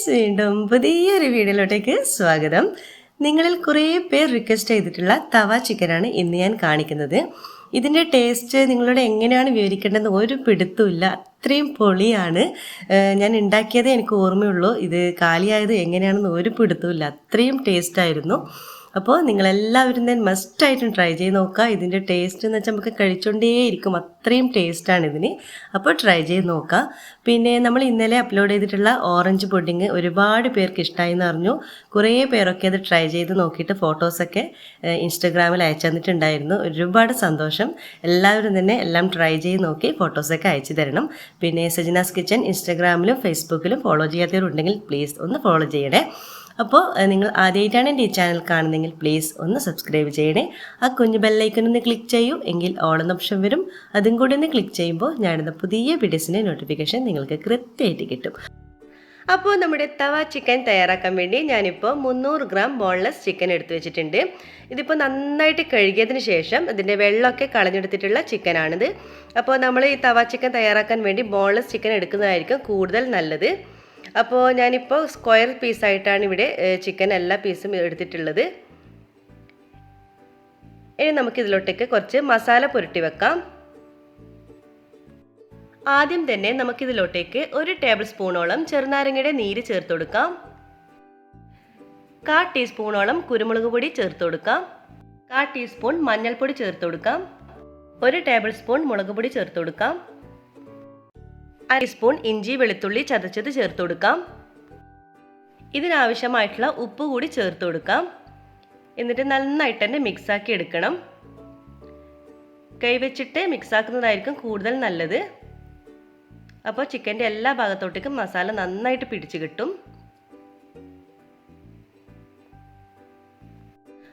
Friends, വീണ്ടും പുതിയൊരു വീഡിയോയിലോട്ടേക്ക് സ്വാഗതം. നിങ്ങളിൽ കുറേ പേർ റിക്വസ്റ്റ് ചെയ്തിട്ടുള്ള തവ ചിക്കനാണ് ഇന്ന് ഞാൻ കാണിക്കുന്നത്. ഇതിൻ്റെ ടേസ്റ്റ് നിങ്ങളോട് എങ്ങനെയാണ് വിവരിക്കേണ്ടതെന്ന് ഒരു പിടുത്തമില്ല, അത്രയും പൊളിയാണ്. ഞാൻ ഉണ്ടാക്കിയതേ എനിക്ക് ഓർമ്മയുള്ളൂ, ഇത് കാലിയായത് എങ്ങനെയാണെന്ന് ഒരു പിടുത്തമില്ല, അത്രയും ടേസ്റ്റായിരുന്നു. അപ്പോൾ നിങ്ങളെല്ലാവരും തന്നെ മസ്റ്റായിട്ടും ട്രൈ ചെയ്ത് നോക്കുക. ഇതിൻ്റെ ടേസ്റ്റ് എന്ന് വെച്ചാൽ നമുക്ക് കഴിച്ചുകൊണ്ടേയിരിക്കും, അത്രയും ടേസ്റ്റാണ് ഇതിന്. അപ്പോൾ ട്രൈ ചെയ്ത് നോക്കുക. പിന്നെ നമ്മൾ ഇന്നലെ അപ്ലോഡ് ചെയ്തിട്ടുള്ള ഓറഞ്ച് പുഡിങ് ഒരുപാട് പേർക്ക് ഇഷ്ടമായി എന്ന് അറിഞ്ഞു. കുറേ പേരൊക്കെ അത് ട്രൈ ചെയ്ത് നോക്കിയിട്ട് ഫോട്ടോസൊക്കെ ഇൻസ്റ്റഗ്രാമിൽ അയച്ചു തന്നിട്ടുണ്ടായിരുന്നു. ഒരുപാട് സന്തോഷം. എല്ലാവരും തന്നെ എല്ലാം ട്രൈ ചെയ്ത് നോക്കി ഫോട്ടോസൊക്കെ അയച്ചു തരണം. പിന്നെ സജിനാസ് കിച്ചൻ ഇൻസ്റ്റഗ്രാമിലും ഫേസ്ബുക്കിലും ഫോളോ ചെയ്യാത്തവരുണ്ടെങ്കിൽ പ്ലീസ് ഒന്ന് ഫോളോ ചെയ്യണേ. അപ്പോൾ നിങ്ങൾ ആദ്യമായിട്ടാണ് എൻ്റെ ഈ ചാനൽ കാണുന്നതെങ്കിൽ പ്ലീസ് ഒന്ന് സബ്സ്ക്രൈബ് ചെയ്യണേ. ആ കുഞ്ഞു ബെല്ലൈക്കൺ ഒന്ന് ക്ലിക്ക് ചെയ്യൂ, എങ്കിൽ ഓൾ എന്ന ഓപ്ഷൻ വരും. അതും കൂടി ഒന്ന് ക്ലിക്ക് ചെയ്യുമ്പോൾ ഞാനിടുന്ന പുതിയ വീഡിയോസിൻ്റെ നോട്ടിഫിക്കേഷൻ നിങ്ങൾക്ക് കൃത്യമായിട്ട് കിട്ടും. അപ്പോൾ നമ്മുടെ തവ ചിക്കൻ തയ്യാറാക്കാൻ വേണ്ടി ഞാനിപ്പോൾ 300 ഗ്രാം ബോൺലെസ് ചിക്കൻ എടുത്തു വെച്ചിട്ടുണ്ട്. ഇതിപ്പോൾ നന്നായിട്ട് കഴുകിയതിന് ശേഷം ഇതിൻ്റെ വെള്ളമൊക്കെ കളഞ്ഞെടുത്തിട്ടുള്ള ചിക്കനാണിത്. അപ്പോൾ നമ്മൾ ഈ തവ ചിക്കൻ തയ്യാറാക്കാൻ വേണ്ടി ബോൺലെസ് ചിക്കൻ എടുക്കുന്നതായിരിക്കും കൂടുതൽ നല്ലത്. അപ്പോൾ ഞാനിപ്പോൾ സ്ക്വയർ പീസായിട്ടാണ് ഇവിടെ ചിക്കൻ എല്ലാ പീസും എടുത്തിട്ടുള്ളത്. ഇനി നമുക്കിതിലോട്ടേക്ക് കുറച്ച് മസാല പുരട്ടി വെക്കാം. ആദ്യം തന്നെ നമുക്കിതിലോട്ടേക്ക് 1 ടേബിൾ സ്പൂണോളം ചെറുനാരങ്ങയുടെ നീര് ചേർത്ത് കൊടുക്കാം. 1/4 ടീസ്പൂണോളം കുരുമുളക് പൊടി ചേർത്ത് കൊടുക്കാം. 1/4 ടീസ്പൂൺ മഞ്ഞൾപ്പൊടി ചേർത്ത് കൊടുക്കാം. 1 ടേബിൾ സ്പൂൺ മുളക് പൊടി ചേർത്ത് കൊടുക്കാം. 1 ടീസ്പൂൺ ഇഞ്ചി വെളുത്തുള്ളി ചതച്ചത് ചേർത്ത് കൊടുക്കാം. ഇതിനാവശ്യമായിട്ടുള്ള ഉപ്പ് കൂടി ചേർത്ത് കൊടുക്കാം. എന്നിട്ട് നന്നായിട്ട് തന്നെ മിക്സാക്കി എടുക്കണം. കൈവച്ചിട്ട് മിക്സാക്കുന്നതായിരിക്കും കൂടുതൽ നല്ലത്. അപ്പോൾ ചിക്കൻ്റെ എല്ലാ ഭാഗത്തോട്ടേക്കും മസാല നന്നായിട്ട് പിടിച്ച് കിട്ടും.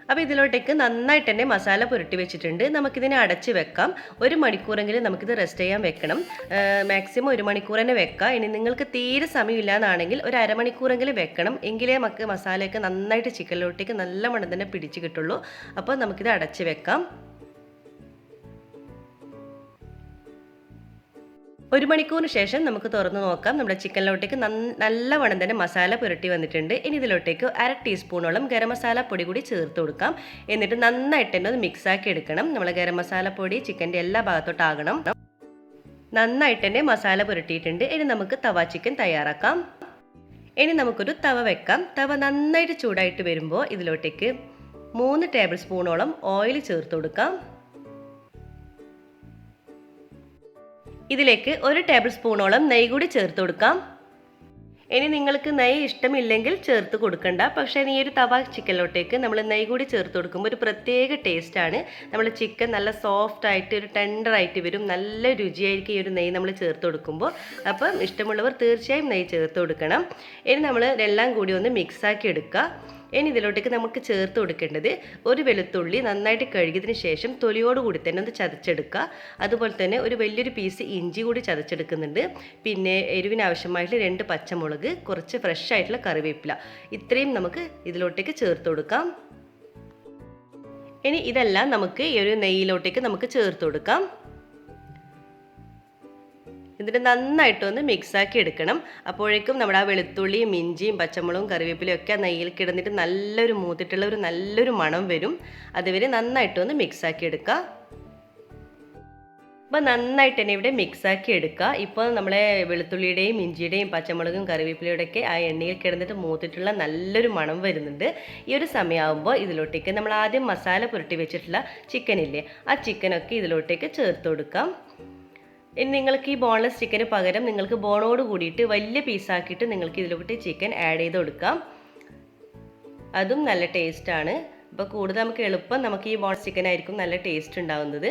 അപ്പോൾ ഇതിലോട്ടേക്ക് നന്നായിട്ട് തന്നെ മസാല പുരട്ടി വെച്ചിട്ടുണ്ട്. നമുക്കിതിനെ അടച്ച് വെക്കാം. 1 മണിക്കൂറെങ്കിലും നമുക്കിത് റെസ്റ്റ് ചെയ്യാൻ വെക്കണം. മാക്സിമം 1 മണിക്കൂർ തന്നെ വെക്കാം. ഇനി നിങ്ങൾക്ക് തീരെ സമയമില്ല എന്നാണെങ്കിൽ ഒരു അരമണിക്കൂറെങ്കിലും വെക്കണം, എങ്കിലേ നമുക്ക് മസാലയൊക്കെ നന്നായിട്ട് ചിക്കനിലോട്ടേക്ക് നല്ല മണം തന്നെ പിടിച്ച് കിട്ടുള്ളൂ. അപ്പോൾ നമുക്കിത് അടച്ച് വെക്കാം. 1 മണിക്കൂറിന് ശേഷം നമുക്ക് തുറന്ന് നോക്കാം. നമ്മുടെ ചിക്കനിലോട്ടേക്ക് നല്ലവണ്ണം തന്നെ മസാല പുരട്ടി വന്നിട്ടുണ്ട്. ഇനി ഇതിലോട്ടേക്ക് 1/2 ടീസ്പൂണോളം ഗരം മസാല പൊടി കൂടി ചേർത്ത് കൊടുക്കാം. എന്നിട്ട് നന്നായിട്ട് തന്നെ ഒന്ന് മിക്സാക്കി എടുക്കണം. നമ്മൾ ഗരം മസാല പൊടി ചിക്കൻ്റെ എല്ലാ ഭാഗത്തോട്ടാകണം. നന്നായിട്ട് തന്നെ മസാല പുരട്ടിയിട്ടുണ്ട്. ഇനി നമുക്ക് തവ ചിക്കൻ തയ്യാറാക്കാം. ഇനി നമുക്കൊരു തവ വെക്കാം. തവ നന്നായിട്ട് ചൂടായിട്ട് വരുമ്പോൾ ഇതിലോട്ടേക്ക് 3 ടേബിൾ സ്പൂണോളം ഓയിൽ ചേർത്ത് കൊടുക്കാം. ഇതിലേക്ക് 1 ടേബിൾ സ്പൂണോളം നെയ്യ് കൂടി ചേർത്ത് കൊടുക്കാം. ഇനി നിങ്ങൾക്ക് നെയ്യ് ഇഷ്ടമില്ലെങ്കിൽ ചേർത്ത് കൊടുക്കണ്ട. പക്ഷേ ഈ ഒരു തവ ചിക്കനിലോട്ടേക്ക് നമ്മൾ നെയ്യ് കൂടി ചേർത്ത് കൊടുക്കുമ്പോൾ ഒരു പ്രത്യേക ടേസ്റ്റാണ്. നമ്മൾ ചിക്കൻ നല്ല സോഫ്റ്റ് ആയിട്ട് ഒരു ടെൻഡർ ആയിട്ട് വരും. നല്ല രുചിയായിരിക്കും ഈ ഒരു നെയ്യ് നമ്മൾ ചേർത്ത് കൊടുക്കുമ്പോൾ. അപ്പം ഇഷ്ടമുള്ളവർ തീർച്ചയായും നെയ്യ് ചേർത്ത് കൊടുക്കണം. ഇനി നമ്മൾ എല്ലാം കൂടി ഒന്ന് മിക്സാക്കി എടുക്കുക. ഇനി ഇതിലോട്ടേക്ക് നമുക്ക് ചേർത്ത് കൊടുക്കേണ്ടത് 1 വെളുത്തുള്ളി നന്നായിട്ട് കഴുകിയതിന് ശേഷം തൊലിയോടുകൂടി തന്നെ ഒന്ന് ചതച്ചെടുക്കുക. അതുപോലെ തന്നെ ഒരു വലിയൊരു പീസ് ഇഞ്ചി കൂടി ചതച്ചെടുക്കുന്നുണ്ട്. പിന്നെ എരിവിനാവശ്യമായിട്ട് 2 പച്ചമുളക്, കുറച്ച് ഫ്രഷ് ആയിട്ടുള്ള കറിവേപ്പില, ഇത്രയും നമുക്ക് ഇതിലോട്ടേക്ക് ചേർത്ത് കൊടുക്കാം. ഇനി ഇതെല്ലാം നമുക്ക് ഈ ഒരു നെയ്യിലോട്ടേക്ക് നമുക്ക് ചേർത്ത് കൊടുക്കാം. എന്നിട്ട് നന്നായിട്ടൊന്ന് മിക്സാക്കി എടുക്കണം. അപ്പോഴേക്കും നമ്മുടെ ആ വെളുത്തുള്ളിയും ഇഞ്ചിയും പച്ചമുളകും കറിവേപ്പിലയും ഒക്കെ നെയ്യിൽ കിടന്നിട്ട് നല്ലൊരു മൂത്തിട്ടുള്ള നല്ലൊരു മണം വരും. അതുവരെ നന്നായിട്ടൊന്ന് മിക്സാക്കി എടുക്കുക. അപ്പോൾ നന്നായിട്ട് തന്നെ ഇവിടെ മിക്സാക്കി എടുക്കുക. ഇപ്പോൾ നമ്മളെ വെളുത്തുള്ളിയുടെയും ഇഞ്ചിയുടെയും പച്ചമുളകും കറിവേപ്പിലയുടെയൊക്കെ ആ എണ്ണയിൽ കിടന്നിട്ട് മൂത്തിട്ടുള്ള നല്ലൊരു മണം വരുന്നുണ്ട്. ഈ ഒരു സമയമാകുമ്പോൾ ഇതിലോട്ടേക്ക് നമ്മൾ ആദ്യം മസാല പുരട്ടി വെച്ചിട്ടുള്ള ചിക്കനില്ലേ, ആ ചിക്കനൊക്കെ ഇതിലോട്ടേക്ക് ചേർത്ത് കൊടുക്കാം. ഇനി നിങ്ങൾക്ക് ഈ ബോൺലെസ് ചിക്കന് പകരം നിങ്ങൾക്ക് ബോണോട് കൂടിയിട്ട് വലിയ പീസാക്കിയിട്ട് നിങ്ങൾക്ക് ഇതിലോട്ട് ചിക്കൻ ആഡ് ചെയ്ത് കൊടുക്കാം. അതും നല്ല ടേസ്റ്റാണ്. അപ്പോൾ കൂടുതൽ നമുക്ക് എളുപ്പം നമുക്ക് ഈ ബോൺലെസ് ചിക്കൻ ആയിരിക്കും നല്ല ടേസ്റ്റ് ഉണ്ടാകുന്നത്.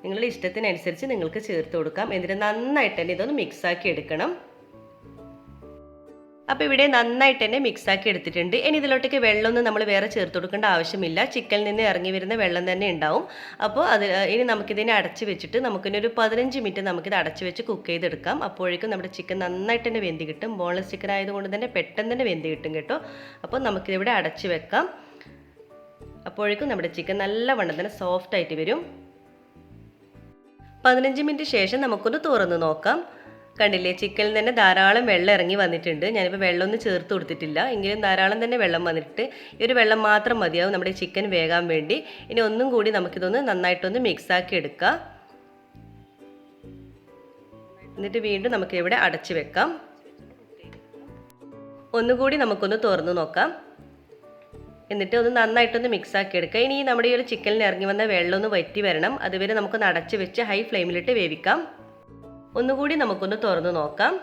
നിങ്ങളുടെ ഇഷ്ടത്തിനനുസരിച്ച് നിങ്ങൾക്ക് ചേർത്ത് കൊടുക്കാം. എന്നിട്ട് നന്നായിട്ട് തന്നെ ഇതൊന്ന് മിക്സാക്കി എടുക്കണം. അപ്പോൾ ഇവിടെ നന്നായിട്ട് തന്നെ മിക്സാക്കി എടുത്തിട്ടുണ്ട്. ഇനി ഇതിലോട്ടേക്ക് വെള്ളമൊന്നും നമ്മൾ വേറെ ചേർത്ത് കൊടുക്കേണ്ട ആവശ്യമില്ല. ചിക്കനിൽ നിന്ന് ഇറങ്ങി വരുന്ന വെള്ളം തന്നെ ഉണ്ടാവും. അപ്പോൾ ഇനി നമുക്കിതിനെ അടച്ച് വെച്ചിട്ട് നമുക്കിനൊരു 15 മിനിറ്റ് നമുക്കിത് അടച്ച് വെച്ച് കുക്ക് ചെയ്തെടുക്കാം. അപ്പോഴേക്കും നമ്മുടെ ചിക്കൻ നന്നായിട്ട് തന്നെ വെന്ത് കിട്ടും. ബോൺലെസ് ചിക്കൻ ആയതുകൊണ്ട് തന്നെ പെട്ടെന്ന് തന്നെ വെന്ത് കിട്ടും കേട്ടോ. അപ്പോൾ നമുക്കിതിവിടെ അടച്ച് വെക്കാം. അപ്പോഴേക്കും നമ്മുടെ ചിക്കൻ നല്ലവണ്ണം തന്നെ സോഫ്റ്റ് ആയിട്ട് വരും. 15 മിനിറ്റ് ശേഷം നമുക്കൊന്ന് തുറന്ന് നോക്കാം. കണ്ടില്ലേ, ചിക്കനിൽ തന്നെ ധാരാളം വെള്ളം ഇറങ്ങി വന്നിട്ടുണ്ട്. ഞാനിപ്പോൾ വെള്ളമൊന്നും ചേർത്ത് കൊടുത്തിട്ടില്ല, എങ്കിലും ധാരാളം തന്നെ വെള്ളം വന്നിട്ട് ഈ ഒരു വെള്ളം മാത്രം മതിയാവും നമ്മുടെ ചിക്കൻ വേകാൻ വേണ്ടി. ഇനി ഒന്നും കൂടി നമുക്കിതൊന്ന് നന്നായിട്ടൊന്ന് മിക്സാക്കി എടുക്കാം. എന്നിട്ട് വീണ്ടും നമുക്കിവിടെ അടച്ചു വെക്കാം. ഒന്നുകൂടി നമുക്കൊന്ന് തുറന്നു നോക്കാം. എന്നിട്ട് ഒന്ന് നന്നായിട്ടൊന്ന് മിക്സാക്കി എടുക്കുക. ഇനി നമ്മുടെ ഈ ഒരു ചിക്കനിൽ ഇറങ്ങി വന്ന വെള്ളം ഒന്ന് വറ്റി വരണം. അതുവരെ നമുക്കൊന്ന് അടച്ചു വെച്ച് ഹൈ ഫ്ലെയിമിലിട്ട് വേവിക്കാം. ഒന്നുകൂടി നമുക്കൊന്ന് തുറന്നു നോക്കാം.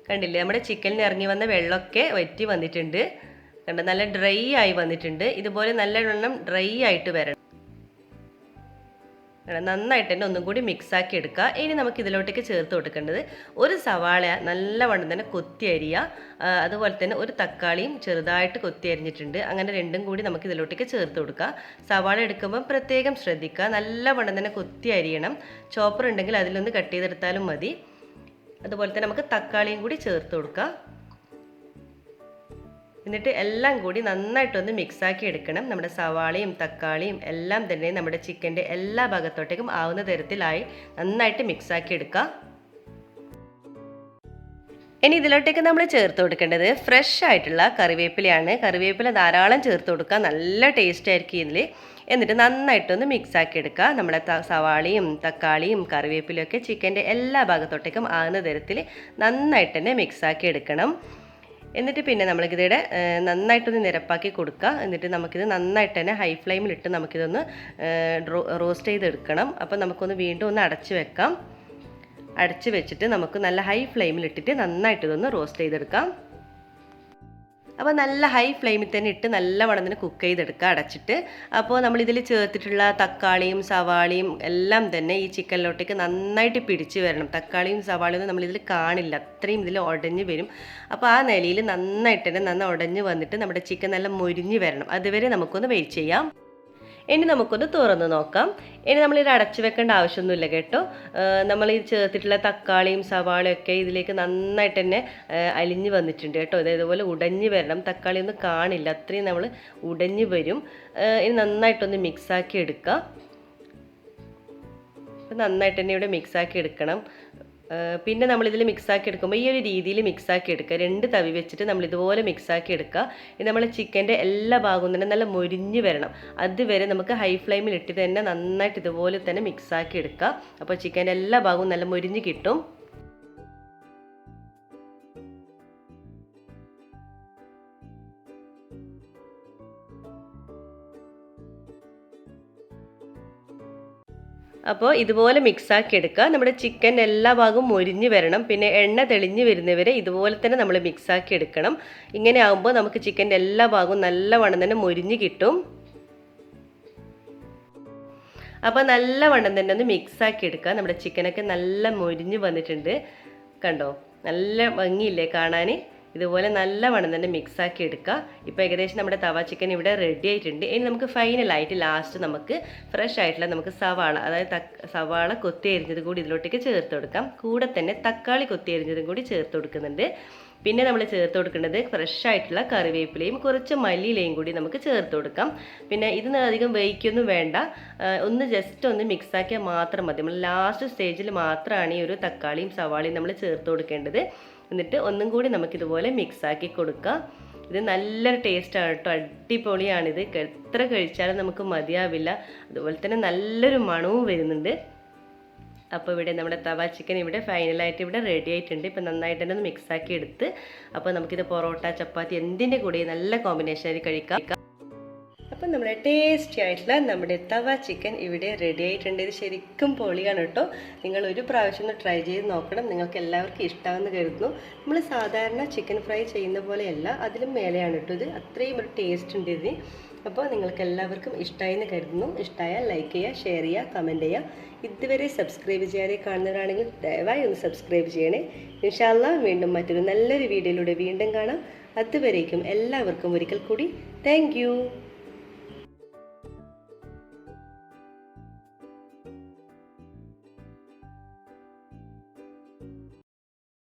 കണ്ടില്ലേ, നമ്മുടെ ചിക്കനിൽ ഇറങ്ങി വന്ന വെള്ളമൊക്കെ വറ്റി വന്നിട്ടുണ്ട്. കണ്ട, നല്ല ഡ്രൈ ആയി വന്നിട്ടുണ്ട്. ഇതുപോലെ നല്ലവണ്ണം ഡ്രൈ ആയിട്ട് വരണം. നന്നായിട്ട് തന്നെ ഒന്നും കൂടി മിക്സാക്കി എടുക്കുക. ഇനി നമുക്ക് ഇതിലോട്ടേക്ക് ചേർത്ത് കൊടുക്കേണ്ടത് ഒരു സവാള നല്ലവണ്ണം തന്നെ കൊത്തി അരിയുക. അതുപോലെ തന്നെ ഒരു തക്കാളിയും ചെറുതായിട്ട് കൊത്തി അരിഞ്ഞിട്ടുണ്ട്. അങ്ങനെ രണ്ടും കൂടി നമുക്ക് ഇതിലോട്ടേക്ക് ചേർത്ത് കൊടുക്കുക. സവാള എടുക്കുമ്പോൾ പ്രത്യേകം ശ്രദ്ധിക്കുക, നല്ലവണ്ണം തന്നെ കൊത്തി അരിയണം. ചോപ്പർ ഉണ്ടെങ്കിൽ അതിലൊന്ന് കട്ട് ചെയ്തെടുത്താലും മതി. അതുപോലെ തന്നെ നമുക്ക് തക്കാളിയും കൂടി ചേർത്ത് കൊടുക്കുക. എന്നിട്ട് എല്ലാം കൂടി നന്നായിട്ടൊന്ന് മിക്സാക്കി എടുക്കണം. നമ്മുടെ സവാളയും തക്കാളിയും എല്ലാം തന്നെ നമ്മുടെ ചിക്കൻ്റെ എല്ലാ ഭാഗത്തോട്ടേക്കും ആവുന്ന തരത്തിലായി നന്നായിട്ട് മിക്സാക്കി എടുക്കുക. ഇനി ഇതിലോട്ടേക്ക് നമ്മൾ ചേർത്ത് കൊടുക്കേണ്ടത് ഫ്രഷ് ആയിട്ടുള്ള കറിവേപ്പിലയാണ്. കറിവേപ്പില ധാരാളം ചേർത്ത് കൊടുക്കുക, നല്ല ടേസ്റ്റ് ആയിരിക്കും ഇതിൽ. എന്നിട്ട് നന്നായിട്ടൊന്ന് മിക്സാക്കി എടുക്കുക. നമ്മുടെ സവാളയും തക്കാളിയും കറിവേപ്പിലയൊക്കെ ചിക്കൻ്റെ എല്ലാ ഭാഗത്തോട്ടേക്കും ആവുന്ന തരത്തിൽ നന്നായിട്ട് തന്നെ മിക്സാക്കി എടുക്കണം. എന്നിട്ട് പിന്നെ നമ്മൾക്കിതിടെ നന്നായിട്ടൊന്ന് നിരപ്പാക്കി കൊടുക്കുക. എന്നിട്ട് നമുക്കിത് നന്നായിട്ട് തന്നെ ഹൈ ഫ്ലെയിമിലിട്ട് നമുക്കിതൊന്ന് റോസ്റ്റ് ചെയ്തെടുക്കണം. അപ്പോൾ നമുക്കൊന്ന് വീണ്ടും ഒന്ന് അടച്ച് വെക്കാം. അടച്ച് വെച്ചിട്ട് നമുക്ക് നല്ല ഹൈ ഫ്ലെയിമിലിട്ടിട്ട് നന്നായിട്ട് ഇതൊന്ന് റോസ്റ്റ് ചെയ്തെടുക്കാം. അപ്പോൾ നല്ല ഹൈ ഫ്ലെയിമിൽ തന്നെ ഇട്ട് നല്ലവണ്ണം തന്നെ കുക്ക് ചെയ്തെടുക്കുക അടച്ചിട്ട്. അപ്പോൾ നമ്മളിതിൽ ചേർത്തിട്ടുള്ള തക്കാളിയും സവാളയും എല്ലാം തന്നെ ഈ ചിക്കനിലോട്ടേക്ക് നന്നായിട്ട് പിടിച്ച് വരണം. തക്കാളിയും സവാളയൊന്നും നമ്മളിതിൽ കാണില്ല, അത്രയും ഇതിൽ ഉടഞ്ഞ് വരും. അപ്പോൾ ആ നിലയിൽ നന്നായിട്ട് തന്നെ നന്നായി ഉടഞ്ഞ് വന്നിട്ട് നമ്മുടെ ചിക്കൻ നല്ല മൊരിഞ്ഞ് വരണം. അതുവരെ നമുക്കൊന്ന് വെയിറ്റ് ചെയ്യാം. ഇനി നമുക്കൊന്ന് തുറന്ന് നോക്കാം. ഇനി നമ്മളിത് അടച്ചു വെക്കേണ്ട ആവശ്യമൊന്നുമില്ല കേട്ടോ. നമ്മൾ ഈ ചേർത്തിട്ടുള്ള തക്കാളിയും സവാളയും ഒക്കെ ഇതിലേക്ക് നന്നായിട്ട് തന്നെ അലിഞ്ഞ് വന്നിട്ടുണ്ട് കേട്ടോ. ഇതേപോലെ ഉടഞ്ഞ് വരണം, തക്കാളി ഒന്നും കാണില്ല, അത്രയും നമ്മൾ ഉടഞ്ഞ് വരും. ഇനി നന്നായിട്ടൊന്ന് മിക്സാക്കി എടുക്കുക. നന്നായിട്ട് തന്നെ ഇവിടെ മിക്സാക്കി എടുക്കണം. പിന്നെ നമ്മളിതിൽ മിക്സാക്കി എടുക്കുമ്പോൾ ഈ ഒരു രീതിയിൽ മിക്സാക്കി എടുക്കുക. 2 തവി വെച്ചിട്ട് നമ്മളിതുപോലെ മിക്സാക്കി എടുക്കുക. ഇത് നമ്മൾ ചിക്കൻ്റെ എല്ലാ ഭാഗവും തന്നെ നല്ല മൊരിഞ്ഞ് വരണം. അതുവരെ നമുക്ക് ഹൈ ഫ്ലെയിമിൽ ഇട്ട് തന്നെ നന്നായിട്ട് ഇതുപോലെ തന്നെ മിക്സാക്കി എടുക്കുക. അപ്പോൾ ചിക്കൻ്റെ എല്ലാ ഭാഗവും നല്ല മൊരിഞ്ഞ് കിട്ടും. അപ്പോൾ ഇതുപോലെ മിക്സാക്കി എടുക്കുക. നമ്മുടെ ചിക്കൻ എല്ലാ ഭാഗവും മൊരിഞ്ഞ് വരണം. പിന്നെ എണ്ണ തെളിഞ്ഞ് വരുന്നവരെ ഇതുപോലെ തന്നെ നമ്മൾ മിക്സാക്കി എടുക്കണം. ഇങ്ങനെ ആകുമ്പോൾ നമുക്ക് ചിക്കൻ്റെ എല്ലാ ഭാഗവും നല്ലവണ്ണം തന്നെ മൊരിഞ്ഞ് കിട്ടും. അപ്പോൾ നല്ലവണ്ണം തന്നെ ഒന്ന് മിക്സാക്കി എടുക്കുക. നമ്മുടെ ചിക്കനൊക്കെ നല്ല മൊരിഞ്ഞ് വന്നിട്ടുണ്ട്, കണ്ടോ, നല്ല ഭംഗിയില്ലേ കാണാൻ. ഇതുപോലെ നല്ലവണ്ണം തന്നെ മിക്സാക്കി എടുക്കുക. ഇപ്പോൾ ഏകദേശം നമ്മുടെ തവ ചിക്കൻ ഇവിടെ റെഡി ആയിട്ടുണ്ട്. ഇനി നമുക്ക് ഫൈനലായിട്ട് ലാസ്റ്റ് നമുക്ക് ഫ്രഷ് ആയിട്ടുള്ള നമുക്ക് സവാള, അതായത് സവാള കൊത്തി അരിഞ്ഞത് കൂടി ഇതിലോട്ടേക്ക് ചേർത്ത് കൊടുക്കാം. കൂടെ തന്നെ തക്കാളി കൊത്തി അരിഞ്ഞതും കൂടി ചേർത്ത് കൊടുക്കുന്നുണ്ട്. പിന്നെ നമ്മൾ ചേർത്ത് കൊടുക്കേണ്ടത് ഫ്രഷ് ആയിട്ടുള്ള കറിവേപ്പിലയും കുറച്ച് മല്ലിയിലയും കൂടി നമുക്ക് ചേർത്ത് കൊടുക്കാം. പിന്നെ ഇതിന് അധികം വേവിക്കൊന്നും വേണ്ട, ഒന്ന് ജസ്റ്റ് ഒന്ന് മിക്സാക്കിയാൽ മാത്രം മതി. നമ്മൾ ലാസ്റ്റ് സ്റ്റേജിൽ മാത്രമാണ് ഈ ഒരു തക്കാളിയും സവാളയും നമ്മൾ ചേർത്ത് കൊടുക്കേണ്ടത്. എന്നിട്ട് ഒന്നും കൂടി നമുക്കിതുപോലെ മിക്സാക്കി കൊടുക്കാം. ഇത് നല്ലൊരു ടേസ്റ്റാണ് കേട്ടോ, അടിപൊളിയാണിത്. എത്ര കഴിച്ചാലും നമുക്ക് മതിയാവില്ല. അതുപോലെ തന്നെ നല്ലൊരു മണവും വരുന്നുണ്ട്. അപ്പോൾ ഇവിടെ നമ്മുടെ തവ ചിക്കൻ ഇവിടെ ഫൈനലായിട്ട് ഇവിടെ റെഡി ആയിട്ടുണ്ട്. ഇപ്പം നന്നായിട്ട് തന്നെ ഒന്ന് മിക്സാക്കി എടുത്ത്, അപ്പോൾ നമുക്കിത് പൊറോട്ട ചപ്പാത്തി എന്തിൻ്റെ കൂടെ നല്ല കോമ്പിനേഷനായി കഴിക്കാം. അപ്പം നമ്മുടെ ടേസ്റ്റി ആയിട്ടുള്ള നമ്മുടെ തവ ചിക്കൻ ഇവിടെ റെഡി ആയിട്ടുണ്ട്. ഇത് ശരിക്കും പൊളിയാണ് കേട്ടോ. നിങ്ങൾ ഒരു പ്രാവശ്യം ഒന്ന് ട്രൈ ചെയ്ത് നോക്കണം, നിങ്ങൾക്ക് എല്ലാവർക്കും ഇഷ്ടമാണെന്ന് കരുതുന്നു. നമ്മൾ സാധാരണ ചിക്കൻ ഫ്രൈ ചെയ്യുന്ന പോലെയല്ല, അതിലും മേലെയാണ് കേട്ടോ ഇത്. അത്രയും ഒരു ടേസ്റ്റ് ഉണ്ട് ഇതിന്. അപ്പോൾ നിങ്ങൾക്ക് എല്ലാവർക്കും ഇഷ്ടമായി എന്ന് കരുതുന്നു. ഇഷ്ടമായാൽ ലൈക്ക് ചെയ്യുക, ഷെയർ ചെയ്യുക, കമൻറ്റ് ചെയ്യുക. ഇതുവരെ സബ്സ്ക്രൈബ് ചെയ്യാതെ കാണുന്നവരാണെങ്കിൽ ദയവായി ഒന്ന് സബ്സ്ക്രൈബ് ചെയ്യണേ. ഇൻഷാ അല്ലാഹ് വീണ്ടും മറ്റൊരു നല്ലൊരു വീഡിയോയിലൂടെ വീണ്ടും കാണാം. അതുവരേക്കും എല്ലാവർക്കും ഒരിക്കൽ കൂടി താങ്ക് യു.